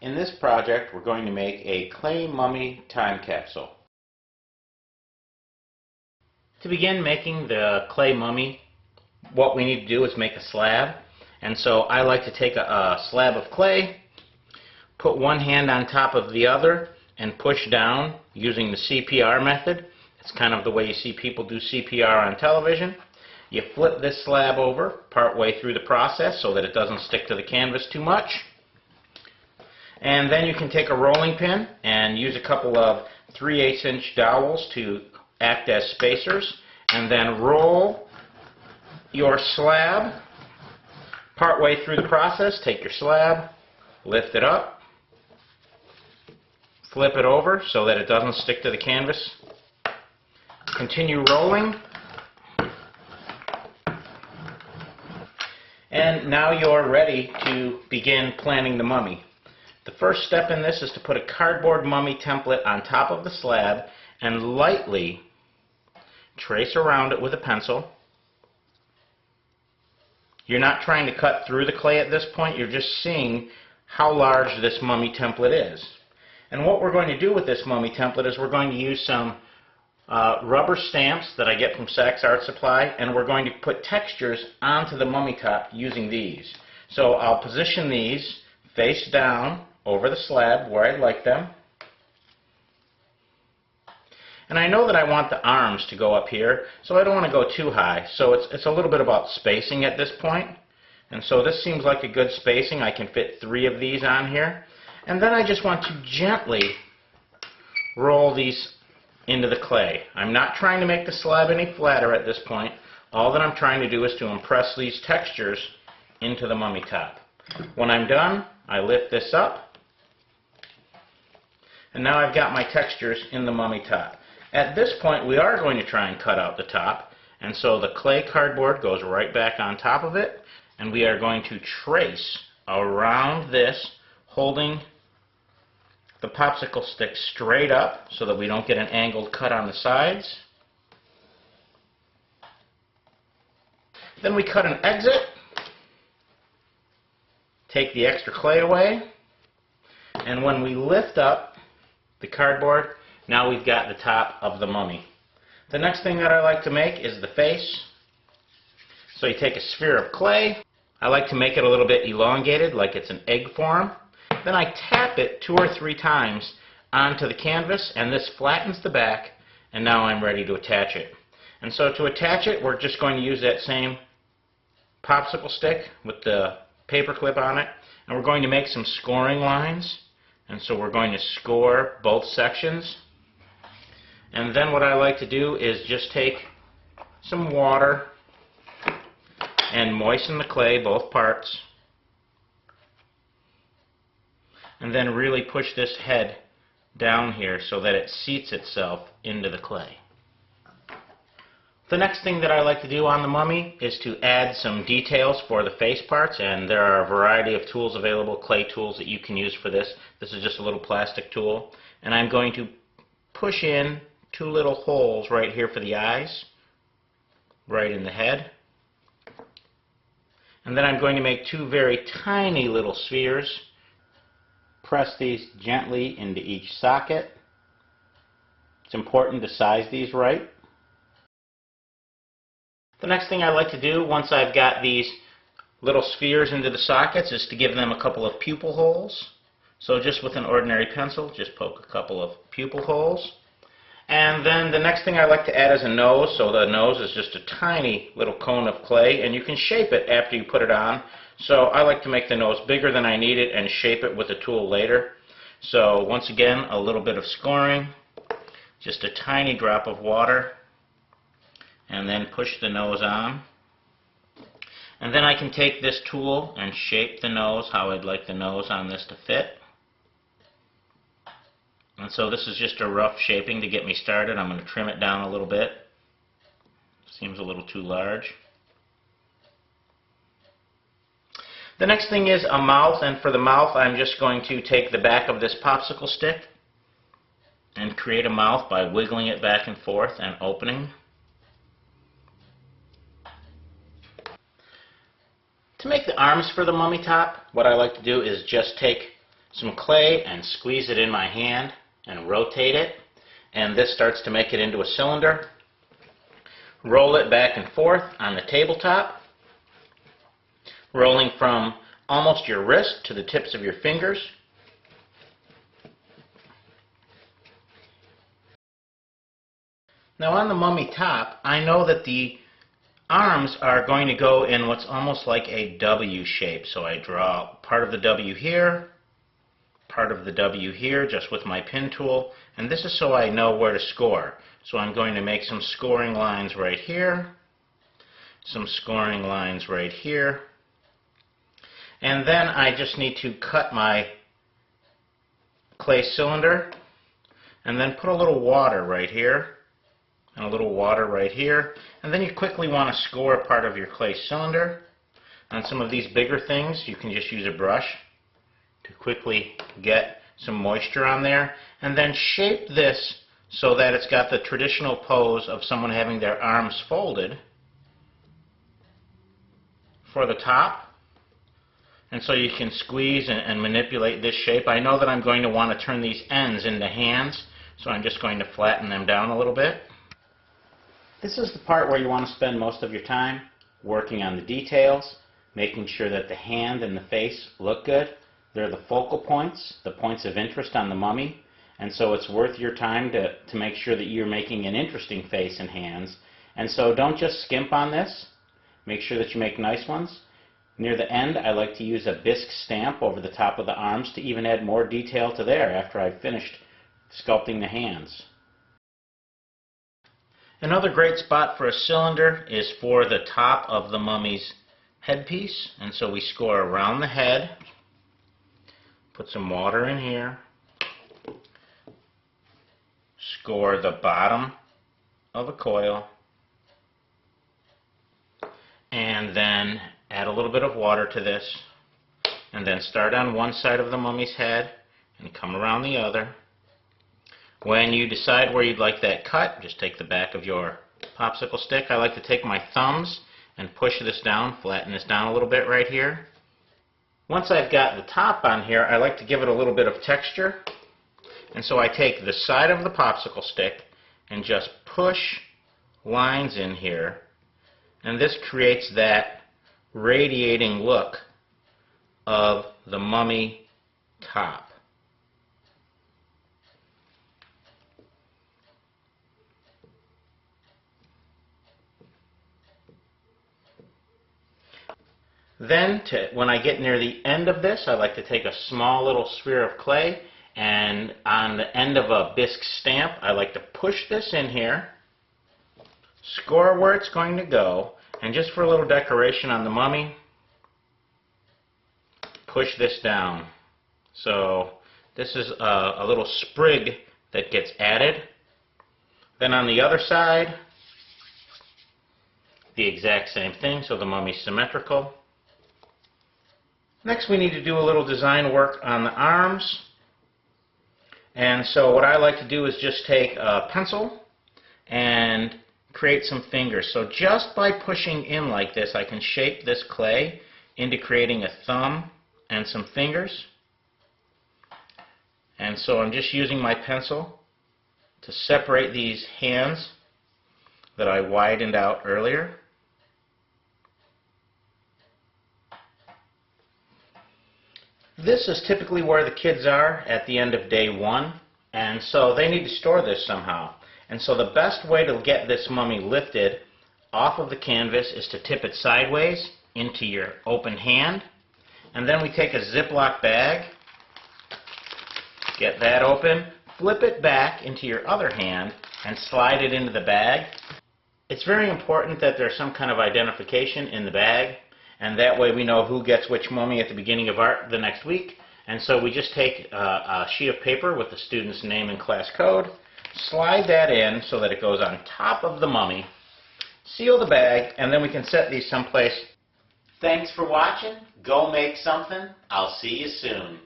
In this project, we're going to make a clay mummy time capsule. To begin making the clay mummy, what we need to do is make a slab. And so I like to take a slab of clay, put one hand on top of the other, and push down using the CPR method. It's kind of the way you see people do CPR on television. You flip this slab over partway through the process so that it doesn't stick to the canvas too much. And then you can take a rolling pin and use a couple of 3/8 inch dowels to act as spacers, and then roll your slab partway through the process. Take your slab, lift it up, flip it over so that it doesn't stick to the canvas. Continue rolling. And now you're ready to begin planning the mummy. The first step in this is to put a cardboard mummy template on top of the slab and lightly trace around it with a pencil. You're not trying to cut through the clay at this point, you're just seeing how large this mummy template is. And what we're going to do with this mummy template is we're going to use some rubber stamps that I get from Saks Art Supply, and we're going to put textures onto the mummy top using these. So I'll position these face down over the slab where I'd like them. And I know that I want the arms to go up here, so I don't want to go too high. So it's a little bit about spacing at this point. And so this seems like a good spacing. I can fit 3 of these on here. And then I just want to gently roll these into the clay. I'm not trying to make the slab any flatter at this point. All that I'm trying to do is to impress these textures into the mummy top. When I'm done, I lift this up, and now I've got my textures in the mummy top. At this point, we are going to try and cut out the top, and so the clay cardboard goes right back on top of it, and we are going to trace around this, holding the popsicle stick straight up so that we don't get an angled cut on the sides. Then we cut an exit, take the extra clay away, and when we lift up the cardboard, now we've got the top of the mummy. The next thing that I like to make is the face. So you take a sphere of clay. I like to make it a little bit elongated, like it's an egg form. Then I tap it 2 or 3 times onto the canvas, and this flattens the back, and now I'm ready to attach it. And so to attach it, we're just going to use that same popsicle stick with the paper clip on it, and we're going to make some scoring lines. And so we're going to score both sections. And then what I like to do is just take some water and moisten the clay, both parts, and then really push this head down here so that it seats itself into the clay. The next thing that I like to do on the mummy is to add some details for the face parts, and there are a variety of tools available, clay tools that you can use for this. This is just a little plastic tool, and I'm going to push in 2 little holes right here for the eyes, right in the head. And then I'm going to make 2 very tiny little spheres. Press these gently into each socket. It's important to size these right. The next thing I like to do once I've got these little spheres into the sockets is to give them a couple of pupil holes. So just with an ordinary pencil, just poke a couple of pupil holes. And then the next thing I like to add is a nose. So the nose is just a tiny little cone of clay, and you can shape it after you put it on. So I like to make the nose bigger than I need it and shape it with a tool later. So once again, a little bit of scoring, just a tiny drop of water, and then push the nose on. And then I can take this tool and shape the nose how I'd like the nose on this to fit. And so this is just a rough shaping to get me started. I'm going to trim it down a little bit. Seems a little too large. The next thing is a mouth, and for the mouth I'm just going to take the back of this popsicle stick and create a mouth by wiggling it back and forth and opening. To make the arms for the mummy top, what I like to do is just take some clay and squeeze it in my hand and rotate it, and this starts to make it into a cylinder. Roll it back and forth on the tabletop, rolling from almost your wrist to the tips of your fingers. Now on the mummy top, I know that the arms are going to go in what's almost like a W shape. So I draw part of the W here, part of the W here, just with my pin tool. And this is so I know where to score. So I'm going to make some scoring lines right here, some scoring lines right here. And then I just need to cut my clay cylinder and then put a little water right here and a little water right here. And then you quickly want to score part of your clay cylinder. On some of these bigger things, you can just use a brush to quickly get some moisture on there. And then shape this so that it's got the traditional pose of someone having their arms folded for the top. And so you can squeeze and manipulate this shape. I know that I'm going to want to turn these ends into hands, so I'm just going to flatten them down a little bit. This is the part where you want to spend most of your time working on the details, making sure that the hand and the face look good. They're the focal points, the points of interest on the mummy, and so it's worth your time to make sure that you're making an interesting face and hands. And so don't just skimp on this. Make sure that you make nice ones. Near the end, I like to use a bisque stamp over the top of the arms to even add more detail to there after I've finished sculpting the hands. Another great spot for a cylinder is for the top of the mummy's headpiece, and so we score around the head, put some water in here, score the bottom of a coil, and then add a little bit of water to this, and then start on one side of the mummy's head and come around the other. When you decide where you'd like that cut, just take the back of your popsicle stick. I like to take my thumbs and push this down, flatten this down a little bit right here. Once I've got the top on here, I like to give it a little bit of texture. And so I take the side of the popsicle stick and just push lines in here. And this creates that radiating look of the mummy top. Then, when I get near the end of this, I like to take a small little sphere of clay, and on the end of a bisque stamp, I like to push this in here, score where it's going to go, and just for a little decoration on the mummy, push this down. So this is a little sprig that gets added. Then on the other side, the exact same thing, so the mummy's symmetrical. Next we need to do a little design work on the arms. And so what I like to do is just take a pencil and create some fingers. So just by pushing in like this, I can shape this clay into creating a thumb and some fingers. And so I'm just using my pencil to separate these hands that I widened out earlier. This is typically where the kids are at the end of day one, and so they need to store this somehow. And so the best way to get this mummy lifted off of the canvas is to tip it sideways into your open hand, and then we take a Ziploc bag, get that open, flip it back into your other hand, and slide it into the bag. It's very important that there's some kind of identification in the bag, and that way we know who gets which mummy at the beginning of the next week. And so we just take a sheet of paper with the student's name and class code, slide that in so that it goes on top of the mummy, seal the bag, and then we can set these someplace. Thanks for watching. Go make something. I'll see you soon.